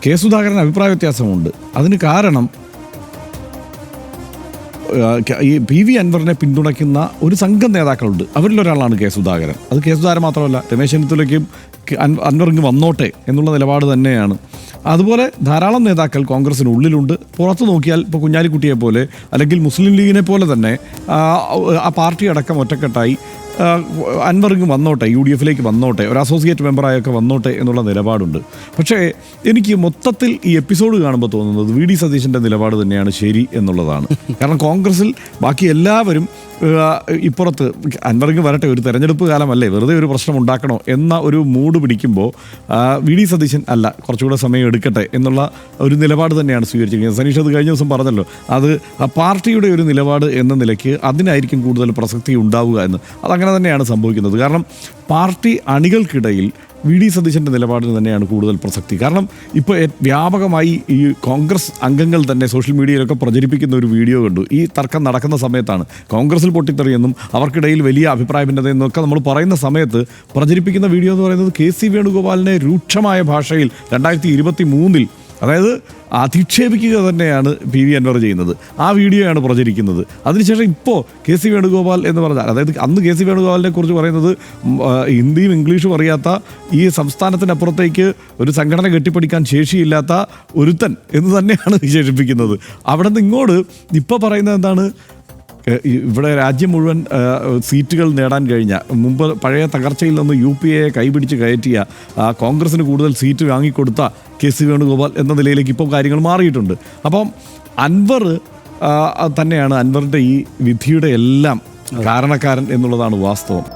K Sudhakaran അഭിപ്രായ വ്യത്യാസമുണ്ട്. അതിന് കാരണം ഈ പി വി അൻവറിനെ പിന്തുണയ്ക്കുന്ന ഒരു സംഘം നേതാക്കളുണ്ട്. അവരിലൊരാളാണ് കെ സുധാകരൻ. അത് കെ സുധാകരൻ മാത്രമല്ല, രമേശ് ചെന്നിത്തലയ്ക്കും അൻവറിങ് വന്നോട്ടെ എന്നുള്ള നിലപാട് തന്നെയാണ്. അതുപോലെ ധാരാളം നേതാക്കൾ കോൺഗ്രസിനുള്ളിലുണ്ട്. പുറത്ത് നോക്കിയാൽ ഇപ്പോൾ കുഞ്ഞാലിക്കുട്ടിയെ പോലെ അല്ലെങ്കിൽ മുസ്ലിം ലീഗിനെ പോലെ തന്നെ ആ പാർട്ടി അടക്കം ഒറ്റക്കെട്ടായി അൻവറിങ് വന്നോട്ടെ, UDF-ലേക്ക് വന്നോട്ടെ, ഒരു അസോസിയേറ്റ് മെമ്പറായൊക്കെ വന്നോട്ടെ എന്നുള്ള നിലപാടുണ്ട്. പക്ഷേ എനിക്ക് മൊത്തത്തിൽ ഈ എപ്പിസോഡ് കാണുമ്പോൾ തോന്നുന്നത് VD സതീശൻ്റെ നിലപാട് തന്നെയാണ് ശരി എന്നുള്ളതാണ്. കാരണം കോൺഗ്രസിൽ ബാക്കി എല്ലാവരും ഇപ്പുറത്ത് അൻവറിങ് വരട്ടെ, ഒരു തെരഞ്ഞെടുപ്പ് കാലമല്ലേ, വെറുതെ ഒരു പ്രശ്നം ഉണ്ടാക്കണോ എന്ന ഒരു മൂഡ് പിടിക്കുമ്പോൾ VD സതീശൻ അല്ല, കുറച്ചുകൂടെ സമയം എടുക്കട്ടെ എന്നുള്ള ഒരു നിലപാട് തന്നെയാണ് സ്വീകരിച്ചിരിക്കുന്നത്. സനീഷ് അത് കഴിഞ്ഞ ദിവസം പറഞ്ഞല്ലോ, അത് പാർട്ടിയുടെ ഒരു നിലപാട് എന്ന നിലയ്ക്ക് അതിനായിരിക്കും കൂടുതൽ പ്രസക്തി ഉണ്ടാവുക എന്ന്. അതങ്ങനെ തന്നെയാണ് സംഭവിക്കുന്നത്. കാരണം പാർട്ടി അണികൾക്കിടയിൽ VD സതീശൻ്റെ നിലപാടിന് തന്നെയാണ് കൂടുതൽ പ്രസക്തി. കാരണം ഇപ്പോൾ വ്യാപകമായി ഈ കോൺഗ്രസ് അംഗങ്ങൾ തന്നെ സോഷ്യൽ മീഡിയയിലൊക്കെ പ്രചരിപ്പിക്കുന്ന ഒരു വീഡിയോ കണ്ടു. ഈ തർക്കം നടക്കുന്ന സമയത്താണ്, കോൺഗ്രസിൽ പൊട്ടിത്തെറിയെന്നും അവർക്കിടയിൽ വലിയ അഭിപ്രായ ഭിന്നതയെന്നൊക്കെ നമ്മൾ പറയുന്ന സമയത്ത് പ്രചരിപ്പിക്കുന്ന വീഡിയോ എന്ന് പറയുന്നത് KC വേണുഗോപാലിനെ രൂക്ഷമായ ഭാഷയിൽ 2023 അതായത് അധിക്ഷേപിക്കുക തന്നെയാണ് PV അൻവർ ചെയ്യുന്നത്. ആ വീഡിയോയാണ് പ്രചരിക്കുന്നത്. അതിനുശേഷം ഇപ്പോൾ KC വേണുഗോപാൽ എന്ന് പറഞ്ഞാൽ, അതായത് അന്ന് KC വേണുഗോപാലിനെ കുറിച്ച് പറയുന്നത് ഹിന്ദിയും ഇംഗ്ലീഷും അറിയാത്ത, ഈ സംസ്ഥാനത്തിനപ്പുറത്തേക്ക് ഒരു സംഘടന കെട്ടിപ്പടിക്കാൻ ശേഷിയില്ലാത്ത ഒരുത്തൻ എന്ന് തന്നെയാണ് വിശേഷിപ്പിക്കുന്നത്. അവിടെ നിന്ന് ഇങ്ങോട്ട് ഇപ്പോൾ പറയുന്നത് എന്താണ്, ഇവിടെ രാജ്യം മുഴുവൻ സീറ്റുകൾ നേടാൻ കഴിഞ്ഞ, മുമ്പ് പഴയ തകർച്ചയിൽ നിന്ന് UPA കൈപിടിച്ച് കയറ്റിയ, കോൺഗ്രസിന് കൂടുതൽ സീറ്റ് വാങ്ങിക്കൊടുത്ത KC വേണുഗോപാൽ എന്ന നിലയിലേക്ക് ഇപ്പോൾ കാര്യങ്ങൾ മാറിയിട്ടുണ്ട്. അപ്പം അൻവർ തന്നെയാണ് അൻവറിൻ്റെ ഈ വിധിയുടെ എല്ലാം കാരണക്കാരൻ എന്നുള്ളതാണ് വാസ്തവം.